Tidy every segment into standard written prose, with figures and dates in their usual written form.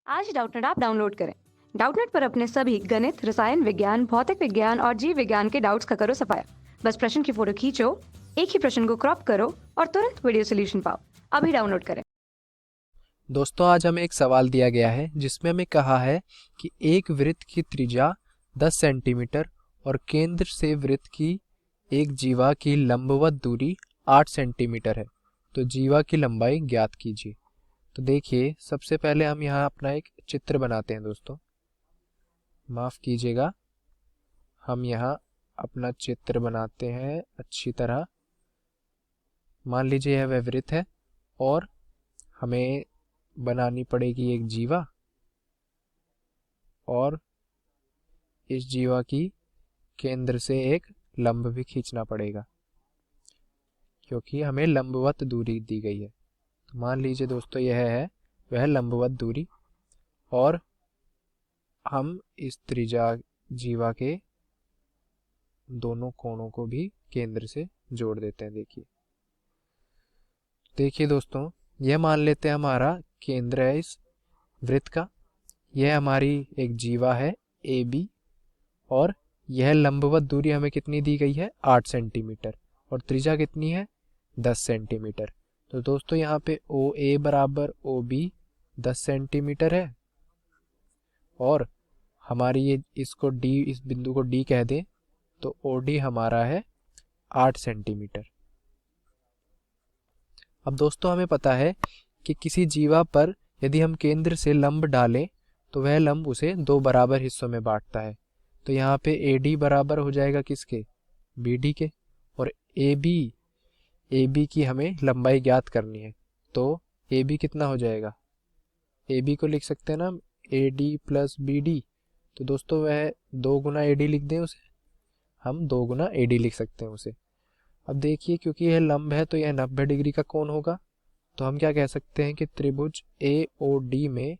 आज Doubtnut app download करें। Doubtnut पर अपने सभी गणित, रसायन विज्ञान, भौतिक विज्ञान और जीव विज्ञान के डाउट्स का करो सफाया। बस प्रश्न की फोटो खींचो, एक ही प्रश्न को क्रॉप करो और तुरंत वीडियो सोल्यूशन पाओ। अभी डाउनलोड करें। दोस्तों, आज हमें एक सवाल दिया गया है जिसमें हमें कहा है कि एक वृत्त की त्रिज्या 10 सेंटीमीटर और केंद्र से वृत्त की एक जीवा की लंबवत दूरी 8 सेंटीमीटर है। तो जीवा की लंबाई ज्ञात कीजिए। तो देखिए, सबसे पहले हम यहाँ अपना एक चित्र बनाते हैं। दोस्तों माफ़ कीजिएगा, हम यहाँ अपना चित्र बनाते हैं अच्छी तरह। मान लीजिए यह वह वृत्त है और हमें बनानी पड़ेगी एक जीवा, और इस जीवा की केंद्र से एक लंब भी खींचना पड़ेगा क्योंकि हमें लंबवत दूरी दी गई है। तो मान लीजिए दोस्तों, यह है वह लंबवत दूरी, और हम इस त्रिज्या जीवा के दोनों कोणों को भी केंद्र से जोड़ देते हैं। देखिए दोस्तों, यह मान लेते हैं हमारा केंद्र है इस वृत्त का। यह हमारी एक जीवा है ए बी, और यह लंबवत दूरी हमें कितनी दी गई है 8 सेंटीमीटर, और त्रिज्या कितनी है 10 सेंटीमीटर। तो दोस्तों यहाँ पे ओ ए बराबर ओ बी 10 सेंटीमीटर है, और हमारी ये इसको डी, इस बिंदु को डी कह दें तो ओ डी हमारा है 8 सेंटीमीटर। अब दोस्तों हमें पता है कि किसी जीवा पर यदि हम केंद्र से लंब डालें तो वह लंब उसे दो बराबर हिस्सों में बांटता है। तो यहाँ पे ए डी बराबर हो जाएगा किसके, बी डी के, और ए बी की हमें लंबाई ज्ञात करनी है। तो ए बी कितना हो जाएगा, ए बी को लिख सकते हैं ना a d plus b d. तो दोस्तों वह 2 गुना ए डी लिख दें उसे, हम 2 गुना ए डी लिख सकते हैं उसे। अब देखिए, क्योंकि यह लंब है तो यह 90 डिग्री का कोण होगा। तो हम क्या कह सकते हैं कि त्रिभुज ए ओ डी में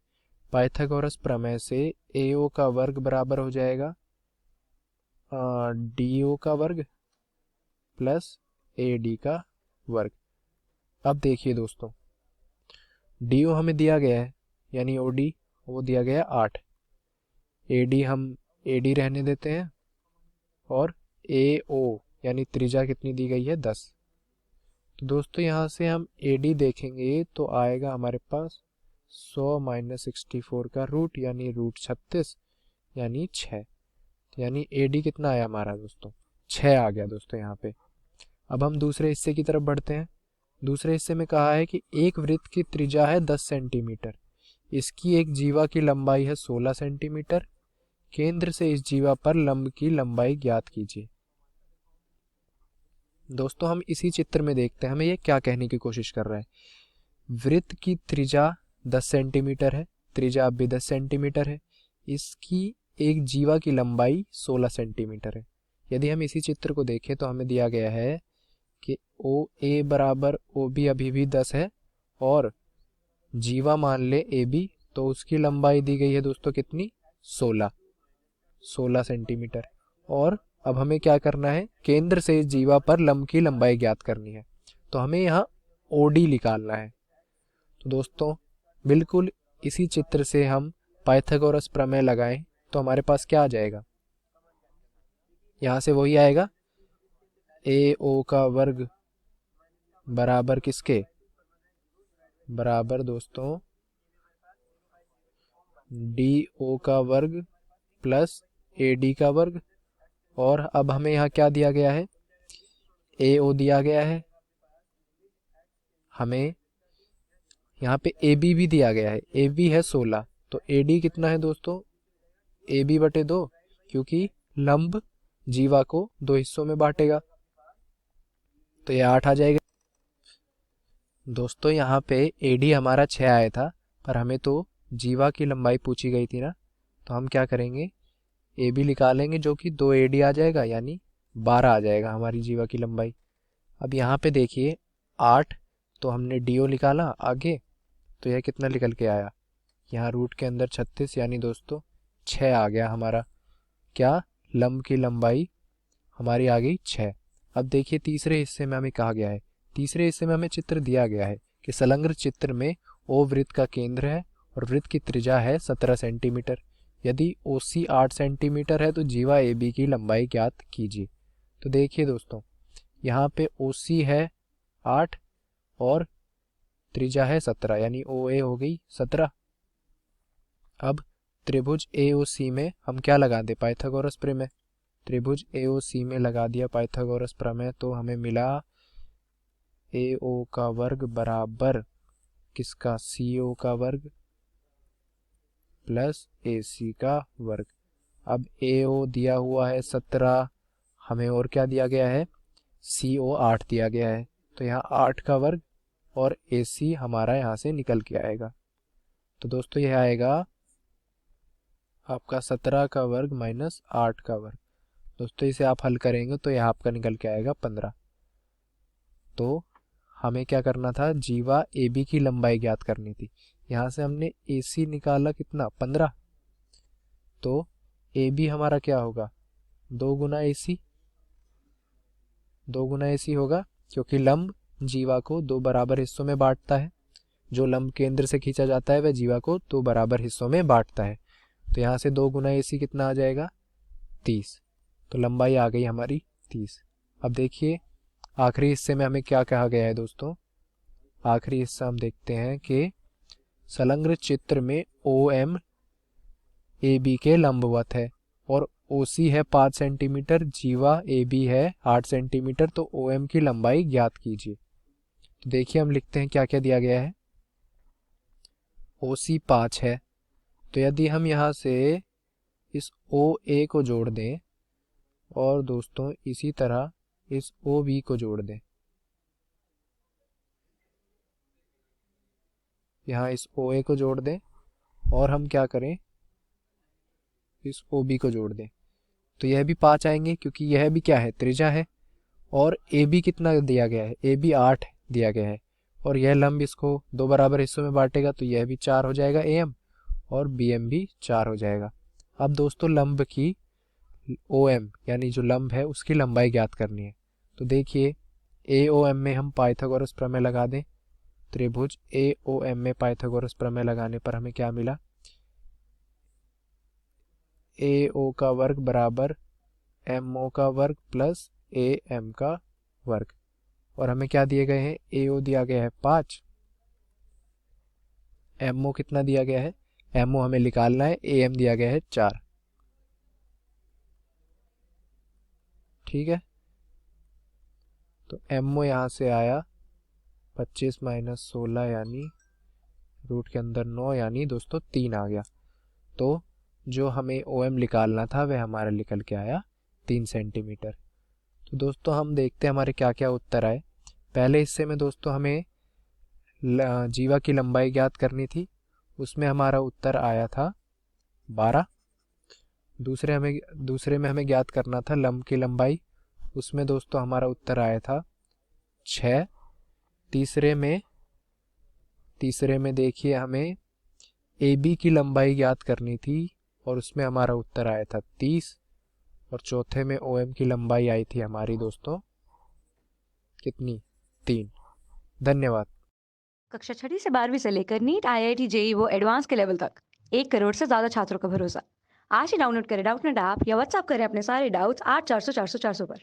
पाइथागोरस प्रमेय से ए ओ का वर्ग बराबर हो जाएगा डी ओ का वर्ग प्लस ए डी का वर्ग। अब देखिए दोस्तों, डी ओ हमें दिया गया है, यानी ओ डी वो दिया गया 8। ए डी हम ए डी रहने देते हैं, और ए ओ यानी त्रिज्या कितनी दी गई है 10। तो दोस्तों यहाँ से हम ए डी देखेंगे तो आएगा हमारे पास 100 माइनस 64 का रूट, यानी रूट 36, यानी 6। यानी ए डी कितना आया हमारा दोस्तों, 6 आ गया दोस्तों यहाँ पे। अब हम दूसरे हिस्से की तरफ बढ़ते हैं। दूसरे हिस्से में कहा है कि एक वृत्त की त्रिज्या है 10 सेंटीमीटर, इसकी एक जीवा की लंबाई है 16 सेंटीमीटर, केंद्र से इस जीवा पर लंब की लंबाई ज्ञात कीजिए। दोस्तों हम इसी चित्र में देखते हैं हमें ये क्या कहने की कोशिश कर रहा है। वृत्त की त्रिज्या 10 सेंटीमीटर है, त्रिज्या अब भी 10 सेंटीमीटर है, इसकी एक जीवा की लंबाई 16 सेंटीमीटर है। यदि हम इसी चित्र को देखें तो हमें दिया गया है कि ओ ए बराबर ओ बी अभी भी 10 है, और जीवा मान ले ए बी, तो उसकी लंबाई दी गई है दोस्तों कितनी, 16 सेंटीमीटर। और अब हमें क्या करना है, केंद्र से इस जीवा पर लंब की लंबाई ज्ञात करनी है। तो हमें यहाँ ओडी निकालना है। तो दोस्तों बिल्कुल इसी चित्र से हम पाइथागोरस प्रमेय लगाएं तो हमारे पास क्या आ जाएगा, यहाँ से वही आएगा ए ओ का वर्ग बराबर किसके, बराबर दोस्तों डी ओ का वर्ग प्लस ए डी का वर्ग। और अब हमें यहाँ क्या दिया गया है, ए ओ दिया गया है, हमें यहाँ पे ए बी भी दिया गया है, ए बी है 16, तो ए डी कितना है दोस्तों, ए बी बटे 2, क्योंकि लंब जीवा को 2 हिस्सों में बांटेगा, तो ये 8 आ जाएगा। दोस्तों यहाँ पे ए डी हमारा 6 आया था, पर हमें तो जीवा की लंबाई पूछी गई थी ना, तो हम क्या करेंगे, ए बी निकालेंगे जो कि 2 ए डी आ जाएगा, यानी 12 आ जाएगा हमारी जीवा की लंबाई। अब यहाँ पे देखिए 8, तो हमने डी ओ निकाला आगे, तो यह कितना निकल के आया, यहाँ रूट के अंदर 36, यानी दोस्तों 6 आ गया हमारा क्या, लंब की लंबाई हमारी आ गई 6। अब देखिए तीसरे हिस्से में हमें कहा गया है, तीसरे हिस्से में हमें चित्र दिया गया है कि संलग्न चित्र में ओ वृत्त का केंद्र है और वृत्त की त्रिज्या है 17 सेंटीमीटर। यदि OC 8 सेंटीमीटर है तो जीवा AB की लंबाई ज्ञात कीजिए। तो देखिए दोस्तों, यहाँ पे OC है 8 और त्रिज्या है 17, यानी OA हो गई 17। अब त्रिभुज AOC में हम क्या लगा दें, पाइथागोरस प्रमेय। त्रिभुज AOC में लगा दिया पाइथागोरस प्रमेय, तो हमें मिला AO का वर्ग बराबर किसका, CO का वर्ग प्लस AC का वर्ग। अब AO दिया हुआ है 17, हमें और क्या दिया गया है, CO 8 दिया गया है, तो यहाँ 8 का वर्ग और AC हमारा यहाँ से निकल के आएगा। तो दोस्तों यह आएगा आपका 17 का वर्ग माइनस 8 का वर्ग। दोस्तों इसे आप हल करेंगे तो यह आपका निकल के आएगा 15। तो हमें क्या करना था, जीवा AB की लंबाई ज्ञात करनी थी। यहाँ से हमने AC निकाला कितना, 15। तो AB हमारा क्या होगा, 2 गुना AC, 2 गुना AC होगा, क्योंकि लंब जीवा को 2 बराबर हिस्सों में बांटता है। जो लंब केंद्र से खींचा जाता है वह जीवा को 2 बराबर हिस्सों में बांटता है। तो यहाँ से 2 गुना AC कितना आ जाएगा, 30। तो लंबाई आ गई हमारी 30। अब देखिए आखिरी हिस्से में हमें क्या कहा गया है दोस्तों। आखिरी हिस्सा हम देखते हैं कि संलग्न चित्र में OM AB के लंबवत है और OC है 5 सेंटीमीटर, जीवा AB है 8 सेंटीमीटर, तो OM की लंबाई ज्ञात कीजिए। तो देखिए हम लिखते हैं क्या क्या दिया गया है। OC 5 है, तो यदि हम यहाँ से इस OA को जोड़ दें और दोस्तों इसी तरह इस OB को जोड़ दें, यहाँ इस OA को जोड़ दें और हम क्या करें, इस OB को जोड़ दें, तो यह भी 5 आएंगे, क्योंकि यह भी क्या है, त्रिज्या है। और AB कितना दिया गया है, AB 8 दिया गया है, और यह लंब इसको 2 बराबर हिस्सों में बांटेगा, तो यह भी 4 हो जाएगा AM, और BM भी 4 हो जाएगा। अब दोस्तों लंब की OM यानी जो लंब है उसकी लंबाई ज्ञात करनी है। तो देखिए AOM में हम पाइथागोरस प्रमेय लगा दें। त्रिभुज AOM में पाइथागोरस प्रमेय लगाने पर हमें क्या मिला, AO का वर्ग बराबर MO का वर्ग प्लस AM का वर्ग। और हमें क्या दिए गए हैं, AO दिया गया है 5, MO कितना दिया गया है, MO हमें निकालना है, AM दिया गया है 4। ठीक है, तो MO यहाँ से आया 25 माइनस 16 यानी रूट के अंदर 9, यानी दोस्तों 3 आ गया। तो जो हमें OM निकालना था वह हमारा निकल के आया 3 सेंटीमीटर। तो दोस्तों हम देखते हैं हमारे क्या क्या उत्तर आए। पहले हिस्से में दोस्तों हमें जीवा की लंबाई ज्ञात करनी थी, उसमें हमारा उत्तर आया था 12। दूसरे में हमें ज्ञात करना था लंब की लंबाई, उसमें दोस्तों हमारा उत्तर आया था 6। तीसरे में देखिए हमें AB की लंबाई ज्ञात करनी थी और उसमें हमारा उत्तर आया था 30। और चौथे में OM की लंबाई आई थी हमारी दोस्तों कितनी, 3। धन्यवाद। कक्षा 6ठी से 12वीं से लेकर नीट IIT JEE वो एडवांस के लेवल तक 1 करोड़ से ज्यादा छात्रों का भरोसा। आज ही डाउनलोड करें डाउटनेट ऐप या व्हाट्सएप करें अपने सारे डाउट्स 8400 400 400 पर।